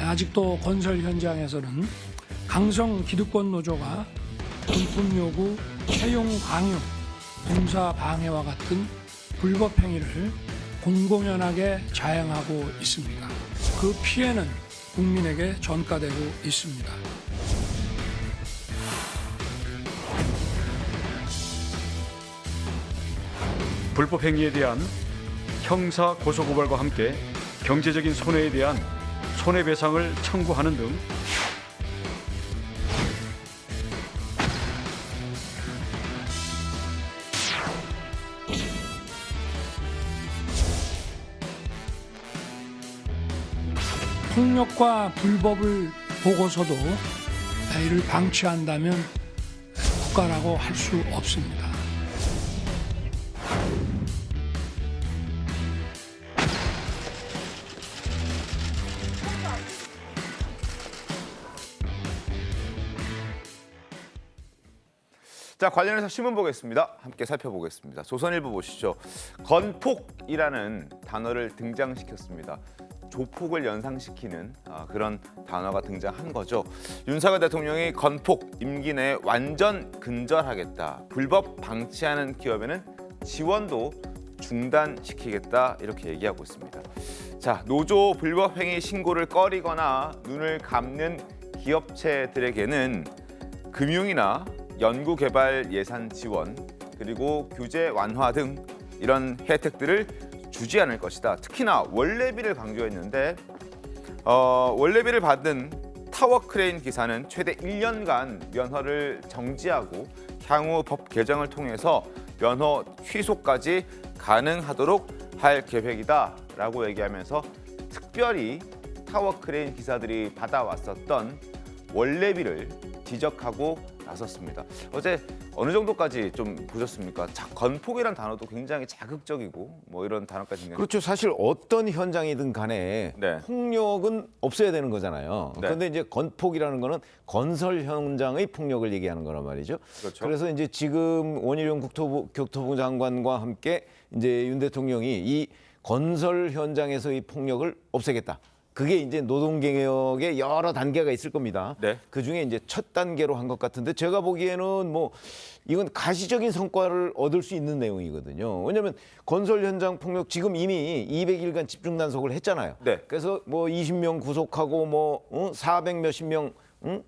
아직도 건설 현장에서는 강성 기득권 노조가 금품 요구, 채용 강요, 공사 방해와 같은 불법 행위를 공공연하게 자행하고 있습니다. 그 피해는 국민에게 전가되고 있습니다. 불법 행위에 대한 형사 고소고발과 함께 경제적인 손해에 대한 손해배상을 청구하는 등 폭력과 불법을 보고서도 이를 방치한다면 국가라고 할 수 없습니다. 자, 관련해서 신문 보겠습니다. 함께 살펴보겠습니다. 조선일보 보시죠. 건폭이라는 단어를 등장시켰습니다. 조폭을 연상시키는 그런 단어가 등장한 거죠. 윤석열 대통령이 건폭, 임기 내에 완전 근절하겠다. 불법 방치하는 기업에는 지원도 중단시키겠다. 이렇게 얘기하고 있습니다. 자, 노조 불법 행위 신고를 꺼리거나 눈을 감는 기업체들에게는 금융이나 연구개발 예산 지원, 그리고 규제 완화 등 이런 혜택들을 주지 않을 것이다. 특히나 원래비를 강조했는데 원래비를 받은 타워 크레인 기사는 최대 1년간 면허를 정지하고 향후 법 개정을 통해서 면허 취소까지 가능하도록 할 계획이다라고 얘기하면서 특별히 타워 크레인 기사들이 받아왔었던 원래비를 지적하고 나섰습니다. 어제 어느 정도까지 좀 보셨습니까? 건폭이란 단어도 굉장히 자극적이고 뭐 이런 단어까지 있는데. 그렇죠. 사실 어떤 현장이든 간에 네. 폭력은 없어야 되는 거잖아요. 네. 그런데 이제 건폭이라는 거는 건설 현장의 폭력을 얘기하는 거란 말이죠. 그렇죠. 그래서 이제 지금 원희룡 교토부 장관과 함께 이제 윤 대통령이 이 건설 현장에서의 폭력을 없애겠다. 그게 이제 노동개혁의 여러 단계가 있을 겁니다. 네. 그 중에 이제 첫 단계로 한 것 같은데 제가 보기에는 뭐 이건 가시적인 성과를 얻을 수 있는 내용이거든요. 왜냐하면 건설 현장 폭력 지금 이미 200일간 집중 단속을 했잖아요. 네. 그래서 뭐 20명 구속하고 뭐 400 몇십 명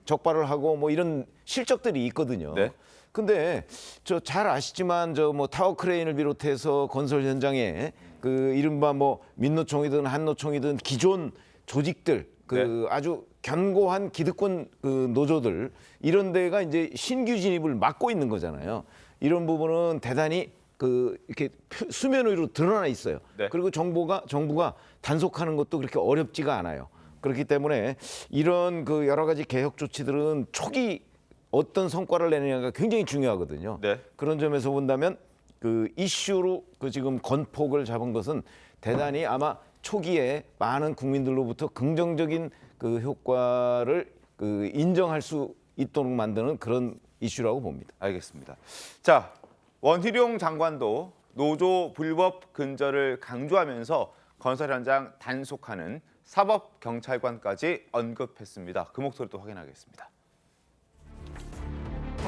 적발을 하고 뭐 이런 실적들이 있거든요. 네. 근데 저 잘 아시지만 저 뭐 타워 크레인을 비롯해서 건설 현장에 그 이른바 뭐 민노총이든 한노총이든 기존 조직들 그 아주 견고한 기득권 그 노조들 이런 데가 이제 신규 진입을 막고 있는 거잖아요. 이런 부분은 대단히 그 이렇게 수면 위로 드러나 있어요. 네. 그리고 정부가 단속하는 것도 그렇게 어렵지가 않아요. 그렇기 때문에 이런 그 여러 가지 개혁 조치들은 초기 어떤 성과를 내느냐가 굉장히 중요하거든요. 네. 그런 점에서 본다면 그 이슈로 그 지금 건폭을 잡은 것은 대단히 아마 초기에 많은 국민들로부터 긍정적인 그 효과를 그 인정할 수 있도록 만드는 그런 이슈라고 봅니다. 알겠습니다. 자, 원희룡 장관도 노조 불법 근절을 강조하면서 건설 현장 단속하는 사법경찰관까지 언급했습니다. 그 목소리도 확인하겠습니다.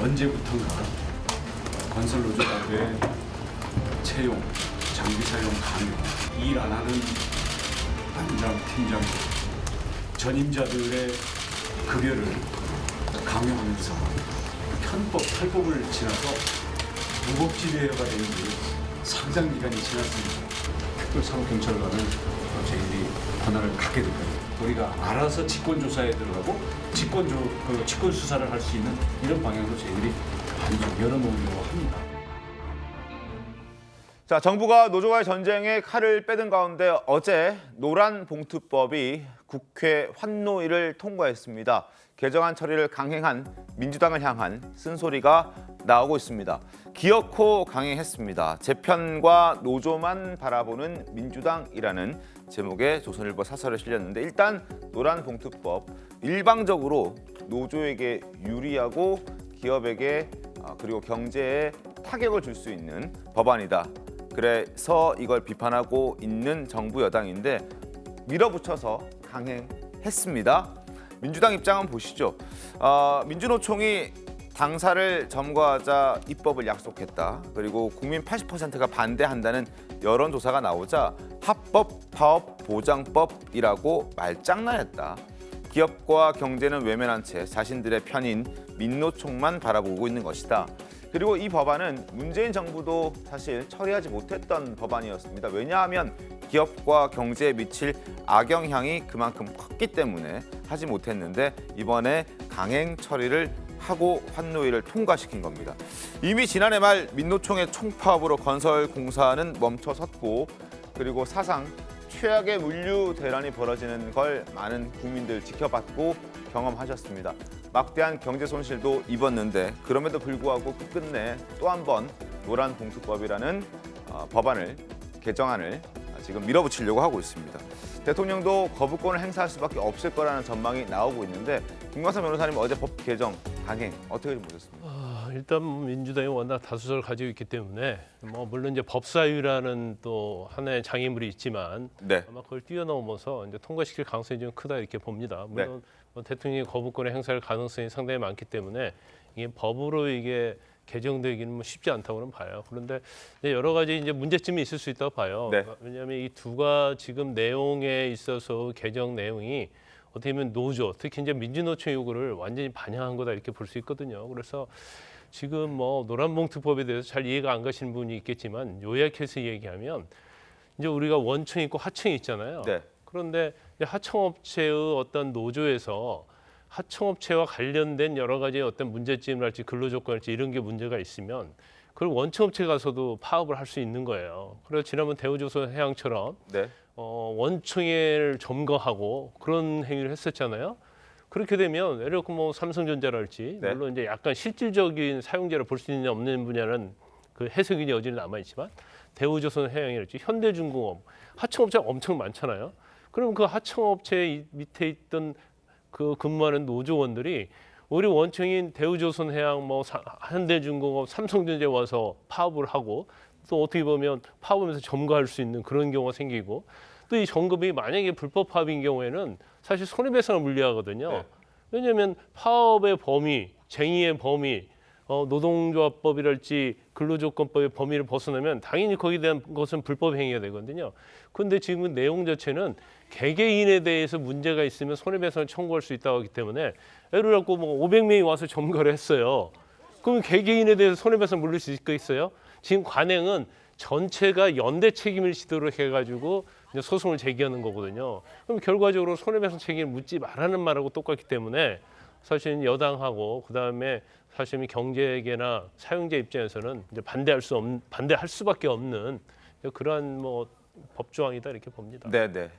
언제부턴가 건설 노조가의 채용, 장비 사용 강요, 일 안 하는 반장, 팀장, 전임자들의 급여를 강요하면서 편법, 탈법을 지나서 무법지대가 되는 게 상당 기간이 지났습니다. 특별사법경찰관은 저희들이 권한을 갖게 될 겁니다. 우리가 알아서 직권조사에 들어가고 직권 수사를 할 수 있는 이런 방향으로 저희들이 많이 좀 열어놓으려고 합니다. 자, 정부가 노조와의 전쟁에 칼을 빼든 가운데 어제 노란봉투법이 국회 환노위를 통과했습니다. 개정안 처리를 강행한 민주당을 향한 쓴소리가 나오고 있습니다. 기어코 강행했습니다. 재편과 노조만 바라보는 민주당이라는 제목의 조선일보 사설을 실렸는데 일단 노란봉투법 일방적으로 노조에게 유리하고 기업에게 그리고 경제에 타격을 줄 수 있는 법안이다. 그래서 이걸 비판하고 있는 정부 여당인데 밀어붙여서 강행했습니다. 했습니다. 민주당 입장은 보시죠. 민주노총이 당사를 점거하자 입법을 약속했다. 그리고 국민 80%가 반대한다는 여론조사가 나오자 합법 파업 보장법이라고 말장난했다. 기업과 경제는 외면한 채 자신들의 편인 민노총만 바라보고 있는 것이다. 그리고 이 법안은 문재인 정부도 사실 처리하지 못했던 법안이었습니다. 왜냐하면 기업과 경제에 미칠 악영향이 그만큼 컸기 때문에 하지 못했는데 이번에 강행 처리를 하고 환노위를 통과시킨 겁니다. 이미 지난해 말 민노총의 총파업으로 건설공사는 멈춰섰고 그리고 사상 최악의 물류 대란이 벌어지는 걸 많은 국민들 지켜봤고 경험하셨습니다. 막대한 경제 손실도 입었는데 그럼에도 불구하고 끝끝내 또 한 번 노란봉투법이라는 법안을 개정안을 지금 밀어붙이려고 하고 있습니다. 대통령도 거부권을 행사할 수밖에 없을 거라는 전망이 나오고 있는데 김광삼 변호사님 어제 법 개정 강행 어떻게 보셨습니까? 일단 민주당이 워낙 다수를 가지고 있기 때문에 물론 이제 법사위라는 또 하나의 장애물이 있지만 네. 아마 그걸 뛰어넘어서 이제 통과시킬 가능성이 좀 크다 이렇게 봅니다. 물론 대통령이 거부권을 행사할 가능성이 상당히 많기 때문에 이게 법으로 이게 개정되기는 쉽지 않다고는 봐요. 그런데 여러 가지 이제 문제점이 있을 수 있다고 봐요. 네. 왜냐하면 이 두가 지금 내용에 있어서 개정 내용이 어떻게 보면 노조, 특히 이제 민주노총 요구를 완전히 반영한 거다 이렇게 볼 수 있거든요. 그래서 지금 노란봉투법에 대해서 잘 이해가 안 가시는 분이 있겠지만 요약해서 얘기하면 이제 우리가 원청이 있고 하청이 있잖아요. 네. 그런데 이제 하청업체의 어떤 노조에서 하청업체와 관련된 여러 가지 어떤 문제점이랄지 근로조건이랄지 이런 게 문제가 있으면 그걸 원청업체 가서도 파업을 할 수 있는 거예요. 그래서 지난번 대우조선해양처럼 네. 원청회를 점거하고 그런 행위를 했었잖아요. 그렇게 되면 예를 들어 삼성전자랄지 네. 물론 이제 약간 실질적인 사용자를 볼 수 있는 없는 분야는 그 해석이 여전히 남아 있지만 대우조선해양이랄지 현대중공업 하청업체가 엄청 많잖아요. 그럼 그 하청업체 밑에 있던 그 근무하는 노조원들이 우리 원청인 대우조선해양, 현대중공업, 삼성전자에 와서 파업을 하고 또 어떻게 보면 파업하면서 점거할 수 있는 그런 경우가 생기고 또 이 점검이 만약에 불법 파업인 경우에는 사실 손해배상을 물리하거든요. 네. 왜냐하면 파업의 범위, 쟁의의 범위, 노동조합법이랄지 근로조건법의 범위를 벗어나면 당연히 거기에 대한 것은 불법 행위가 되거든요. 그런데 지금 내용 자체는 개개인에 대해서 문제가 있으면 손해배상을 청구할 수 있다고 하기 때문에 예를 들어 500명이 와서 점거를 했어요. 그럼 개개인에 대해서 손해배상 물릴 수 있겠어요? 지금 관행은 전체가 연대 책임을 지도록 해가지고 이제 소송을 제기하는 거거든요. 그럼 결과적으로 손해배상 책임을 묻지 말라는 말하고 똑같기 때문에 사실 여당하고 그다음에 사실 경제계나 사용자 입장에서는 이제 반대할 수밖에 없는 그러한 법조항이다 이렇게 봅니다. 네, 네.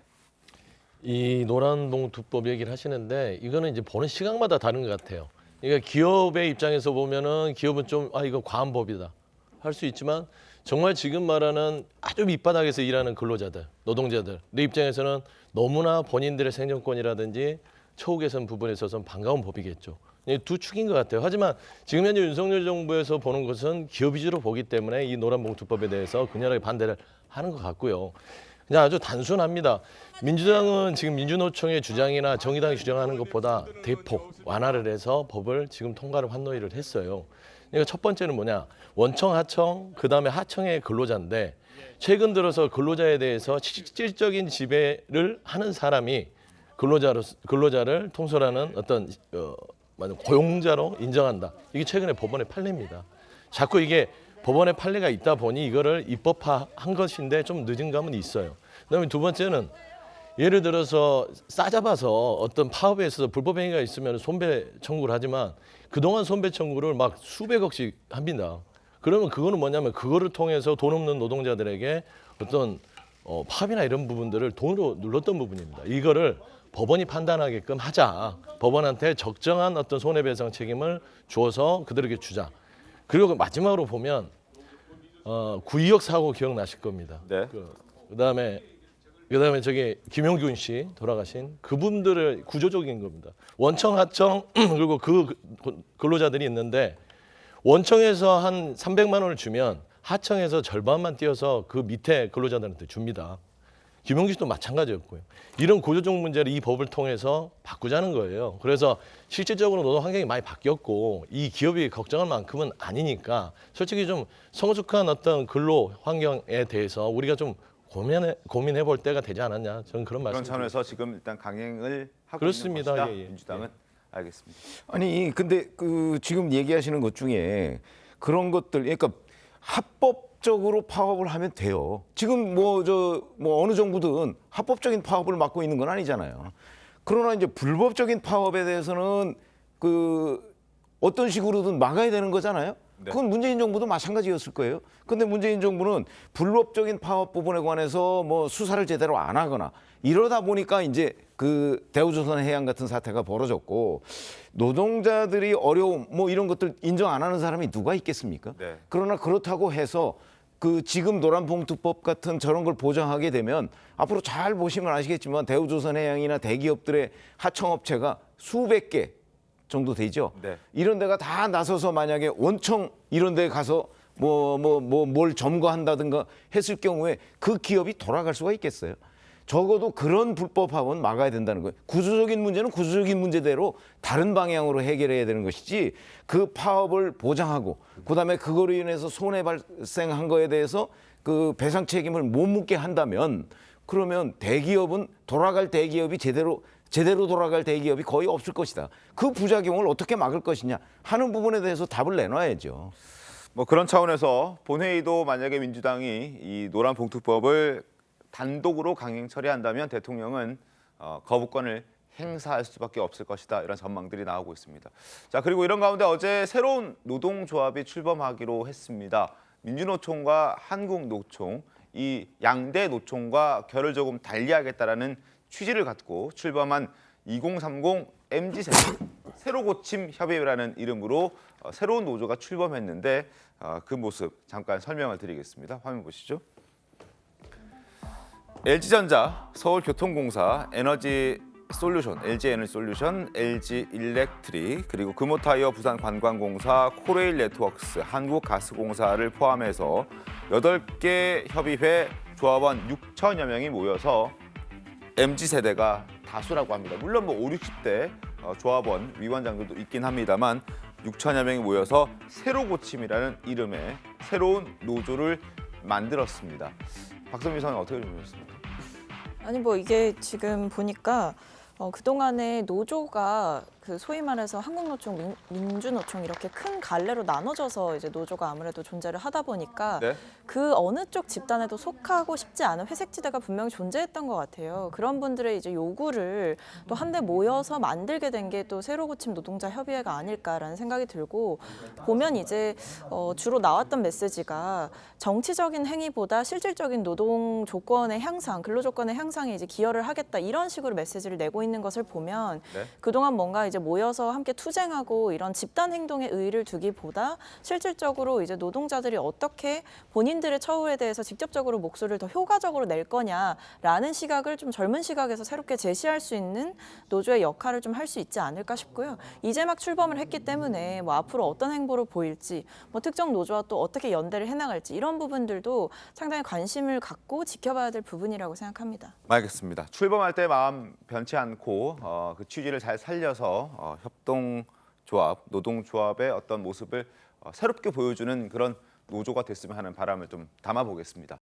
이 노란봉투법 얘기를 하시는데 이거는 이제 보는 시각마다 다른 것 같아요. 그러니까 기업의 입장에서 보면은 기업은 좀 이거 과한 법이다 할 수 있지만 정말 지금 말하는 아주 밑바닥에서 일하는 근로자들, 노동자들 내 입장에서는 너무나 본인들의 생존권이라든지 처우 개선 부분에 있어서는 반가운 법이겠죠. 두 축인 것 같아요. 하지만 지금 현재 윤석열 정부에서 보는 것은 기업 위주로 보기 때문에 이 노란봉투법에 대해서 극렬하게 반대를 하는 것 같고요. 그냥 아주 단순합니다. 민주당은 지금 민주노총의 주장이나 정의당이 주장하는 것보다 대폭 완화를 해서 법을 지금 통과를 환노위를 했어요. 그러니까 첫 번째는 뭐냐? 원청, 하청, 그다음에 하청의 근로자인데 최근 들어서 근로자에 대해서 실질적인 지배를 하는 사람이 근로자를 통솔하는 어떤 고용자로 인정한다. 이게 최근에 법원의 판례입니다. 자꾸 이게 법원의 판례가 있다 보니 이거를 입법화한 것인데 좀 늦은 감은 있어요. 그다음에 두 번째는 예를 들어서 싸잡아서 어떤 파업에 있어서 불법 행위가 있으면 손배 청구를 하지만 그동안 손배 청구를 막 수백억씩 합니다. 그러면 그거는 뭐냐면 그거를 통해서 돈 없는 노동자들에게 어떤 파업이나 이런 부분들을 돈으로 눌렀던 부분입니다. 이거를 법원이 판단하게끔 하자. 법원한테 적정한 어떤 손해배상 책임을 주어서 그들에게 주자. 그리고 마지막으로 보면 9.26 사고 기억나실 겁니다. 네. 그다음에 저기 김용균 씨 돌아가신 그분들의 구조적인 겁니다. 원청, 하청 그리고 그 근로자들이 있는데 원청에서 한 300만 원을 주면 하청에서 절반만 띄어서 그 밑에 근로자들한테 줍니다. 김용기 씨도 마찬가지였고요. 이런 구조적 문제를 이 법을 통해서 바꾸자는 거예요. 그래서 실질적으로 노동 환경이 많이 바뀌었고 이 기업이 걱정할 만큼은 아니니까 솔직히 좀 성숙한 어떤 근로 환경에 대해서 우리가 좀 고민해 볼 때가 되지 않았냐. 저는 그런 그런 말씀. 차원에서 지금 일단 강행을 하고 그렇습니다. 있는 것이다. 예, 예. 민주당은 알겠습니다. 아니 근데 그 지금 얘기하시는 것 중에 그런 것들 그러니까 합법적으로 파업을 하면 돼요. 지금 뭐 어느 정부든 합법적인 파업을 막고 있는 건 아니잖아요. 그러나 이제 불법적인 파업에 대해서는 그 어떤 식으로든 막아야 되는 거잖아요. 네. 그건 문재인 정부도 마찬가지였을 거예요. 근데 문재인 정부는 불법적인 파업 부분에 관해서 뭐 수사를 제대로 안 하거나 이러다 보니까 이제 그 대우조선해양 같은 사태가 벌어졌고 노동자들이 어려움 뭐 이런 것들 인정 안 하는 사람이 누가 있겠습니까? 네. 그러나 그렇다고 해서 그 지금 노란봉투법 같은 저런 걸 보장하게 되면 앞으로 잘 보시면 아시겠지만 대우조선해양이나 대기업들의 하청업체가 수백 개 정도 되죠. 네. 이런 데가 다 나서서 만약에 원청 이런 데 가서 뭘 점거한다든가 했을 경우에 그 기업이 돌아갈 수가 있겠어요. 적어도 그런 불법합은 막아야 된다는 거예요. 구조적인 문제는 구조적인 문제대로 다른 방향으로 해결해야 되는 것이지 그 파업을 보장하고 그다음에 그거로 인해서 손해 발생한 거에 대해서 그 배상 책임을 못 묻게 한다면 그러면 대기업은 돌아갈 대기업이 제대로 돌아갈 대기업이 거의 없을 것이다. 그 부작용을 어떻게 막을 것이냐 하는 부분에 대해서 답을 내놔야죠. 뭐 그런 차원에서 본회의도 만약에 민주당이 이 노란봉투법을 단독으로 강행 처리한다면 대통령은 거부권을 행사할 수밖에 없을 것이다. 이런 전망들이 나오고 있습니다. 자, 그리고 이런 가운데 어제 새로운 노동조합이 출범하기로 했습니다. 민주노총과 한국노총, 이 양대 노총과 결을 조금 달리하겠다라는 취지를 갖고 출범한 2030 MZ세대 새로 고침 협의회라는 이름으로 새로운 노조가 출범했는데 그 모습 잠깐 설명을 드리겠습니다. 화면 보시죠. LG전자, 서울교통공사, 에너지솔루션, LG에너지솔루션, LG일렉트릭, 그리고 금호타이어 부산관광공사, 코레일네트워크스, 한국가스공사를 포함해서 8개 협의회 조합원 6천여 명이 모여서 MZ세대가 다수라고 합니다. 물론 뭐 5, 60대 조합원, 위원장들도 있긴 합니다만 6천여 명이 모여서 새로 고침이라는 이름의 새로운 노조를 만들었습니다. 박선미 선생님 어떻게 보셨습니까? 아니 뭐 이게 지금 보니까 그동안에 노조가 그 소위 말해서 한국노총, 민주노총 이렇게 큰 갈래로 나눠져서 이제 노조가 아무래도 존재를 하다 보니까 네. 그 어느 쪽 집단에도 속하고 싶지 않은 회색지대가 분명히 존재했던 것 같아요. 그런 분들의 이제 요구를 또 한데 모여서 만들게 된 게 또 새로 고침 노동자 협의회가 아닐까라는 생각이 들고 보면 이제 주로 나왔던 메시지가 정치적인 행위보다 실질적인 노동 조건의 향상, 근로 조건의 향상에 이제 기여를 하겠다 이런 식으로 메시지를 내고 있는 것을 보면 네. 그동안 뭔가 이제 모여서 함께 투쟁하고 이런 집단 행동에 의의를 두기보다 실질적으로 이제 노동자들이 어떻게 본인들의 처우에 대해서 직접적으로 목소리를 더 효과적으로 낼 거냐라는 시각을 좀 젊은 시각에서 새롭게 제시할 수 있는 노조의 역할을 좀 할 수 있지 않을까 싶고요. 이제 막 출범을 했기 때문에 뭐 앞으로 어떤 행보를 보일지, 뭐 특정 노조와 또 어떻게 연대를 해나갈지 이런 부분들도 상당히 관심을 갖고 지켜봐야 될 부분이라고 생각합니다. 알겠습니다. 출범할 때 마음 변치 않고 그 취지를 잘 살려서 협동조합, 노동조합의 어떤 모습을 새롭게 보여주는 그런 노조가 됐으면 하는 바람을 좀 담아보겠습니다.